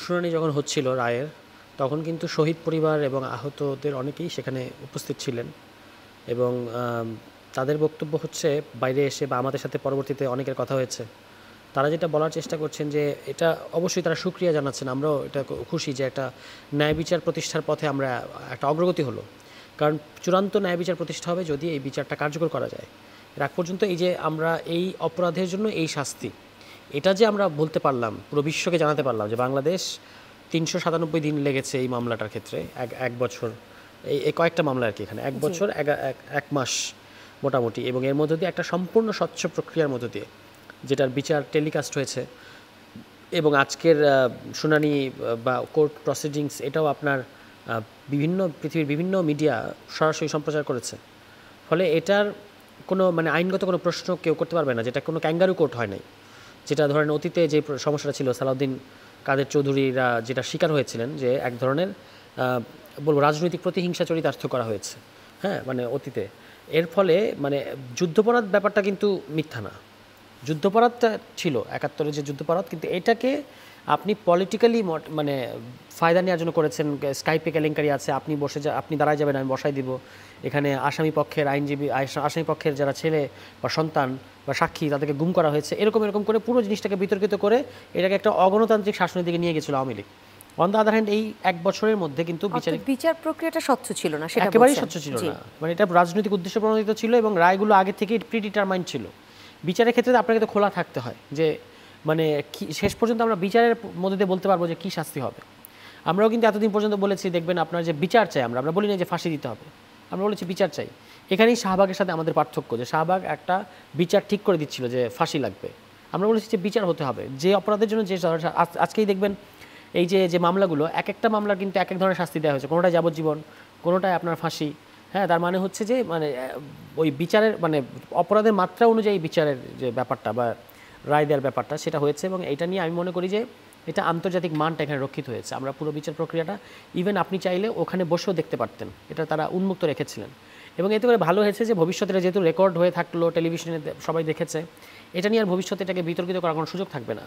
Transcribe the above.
শুনানি যখন হচ্ছিল রায়ের, তখন কিন্তু শহীদ পরিবার এবং আহতদের অনেকেই সেখানে উপস্থিত ছিলেন এবং তাদের বক্তব্য হচ্ছে বাইরে এসে বা আমাদের সাথে পরবর্তীতে অনেকের কথা হয়েছে, তারা যেটা বলার চেষ্টা করছেন যে এটা অবশ্যই তারা সুক্রিয়া জানাচ্ছেন, আমরাও এটা খুশি যে একটা ন্যায় বিচার প্রতিষ্ঠার পথে আমরা একটা অগ্রগতি হলো। কারণ চূড়ান্ত ন্যায় বিচার প্রতিষ্ঠা হবে যদি এই বিচারটা কার্যকর করা যায়। এর আগ পর্যন্ত এই যে আমরা এই অপরাধের জন্য এই শাস্তি, এটা যে আমরা বলতে পারলাম, পুরো বিশ্বকে জানাতে পারলাম যে বাংলাদেশ ৩৯৭ দিন লেগেছে এই মামলাটার ক্ষেত্রে, এক বছর, এই কয়েকটা মামলা আর কি, এখানে ১ বছর ১ মাস মোটামুটি, এবং এর মধ্য দিয়ে একটা সম্পূর্ণ স্বচ্ছ প্রক্রিয়ার মধ্য দিয়ে যেটার বিচার টেলিকাস্ট হয়েছে এবং আজকের শুনানি বা কোর্ট প্রসিডিংস এটাও আপনার পৃথিবীর বিভিন্ন মিডিয়া সরাসরি সম্প্রচার করেছে। ফলে এটার কোনো মানে আইনগত কোনো প্রশ্ন কেউ করতে পারবে না, যেটা কোনো ক্যাঙ্গারু কোর্ট হয় নাই, যেটা ধরেন অতীতে যে সমস্যাটা ছিল সালাউদ্দিন কাদের চৌধুরীরা যেটা শিকার হয়েছিলেন, যে এক ধরনের বলবো রাজনৈতিক প্রতিহিংসা চরিতার্থ করা হয়েছে, হ্যাঁ, মানে অতীতে। এর ফলে মানে যুদ্ধাপরাধ ব্যাপারটা কিন্তু মিথ্যা না, যুদ্ধাপরাধটা ছিল ৭১-এর যে যুদ্ধাপরাধ, কিন্তু এটাকে আপনি পলিটিক্যালি মানে ফায়দা নেওয়ার জন্য করেছেন। স্কাইপে কেলেঙ্কারি আছে, আপনি দাঁড়ায় যাবেন, আমি বসাই দিব, এখানে আসামি পক্ষের আইনজীবী, আসামি পক্ষের যারা ছেলে বা সন্তান বা সাক্ষী তাদেরকে গুম করা হয়েছে, এরকম করে পুরো জিনিসটাকে বিতর্কিত করে এটাকে একটা অগণতান্ত্রিক শাসনের দিকে নিয়ে গেছিল Awami League. On the other hand এই ১ বছরের মধ্যে কিন্তু বিচার প্রক্রিয়াটা স্বচ্ছ ছিল না, সেটা একেবারেই স্বচ্ছ ছিল না, মানে এটা রাজনৈতিক উদ্দেশ্য প্রণোদিত ছিল এবং রায়গুলো আগে থেকেই প্রিডিটারমাইন্ড ছিল। বিচারের ক্ষেত্রে আপনাকে তো খোলা থাকতে হয় যে মানে শেষ পর্যন্ত আমরা বিচারের মধ্যে দিয়ে বলতে পারবো যে কী শাস্তি হবে। আমরাও কিন্তু এতদিন পর্যন্ত বলেছি, দেখবেন আপনার যে বিচার চাই, আমরা বলি না যে ফাঁসি দিতে হবে, আমরা বলেছি বিচার চাই। এখানেই শাহবাগের সাথে আমাদের পার্থক্য, যে শাহবাগ একটা বিচার ঠিক করে দিচ্ছিল যে ফাঁসি লাগবে, আমরা বলেছি যে বিচার হতে হবে যে অপরাধের জন্য। যে আজকেই দেখবেন এই যে মামলাগুলো, একটা মামলার কিন্তু এক ধরনের শাস্তি দেওয়া হয়েছে, কোনোটায় যাবজ্জীবন, কোনোটায় আপনার ফাঁসি। হ্যাঁ, তার মানে হচ্ছে যে মানে ওই বিচারের মানে অপরাধের মাত্রা অনুযায়ী বিচারের যে ব্যাপারটা বা রায় দেওয়ার ব্যাপারটা সেটা হয়েছে, এবং এটা নিয়ে আমি মনে করি যে এটা আন্তর্জাতিক মানটা এখানে রক্ষিত হয়েছে। আমরা পুরো বিচার প্রক্রিয়াটা ইভেন আপনি চাইলে ওখানে বসেও দেখতে পারতেন, এটা তারা উন্মুক্ত রেখেছিলেন। এবং এতে করে ভালো হয়েছে যে ভবিষ্যতে যেহেতু রেকর্ড হয়ে থাকলো, টেলিভিশনে সবাই দেখেছে, এটা নিয়ে আর ভবিষ্যতে এটাকে বিতর্কিত করার কোনো সুযোগ থাকবে না।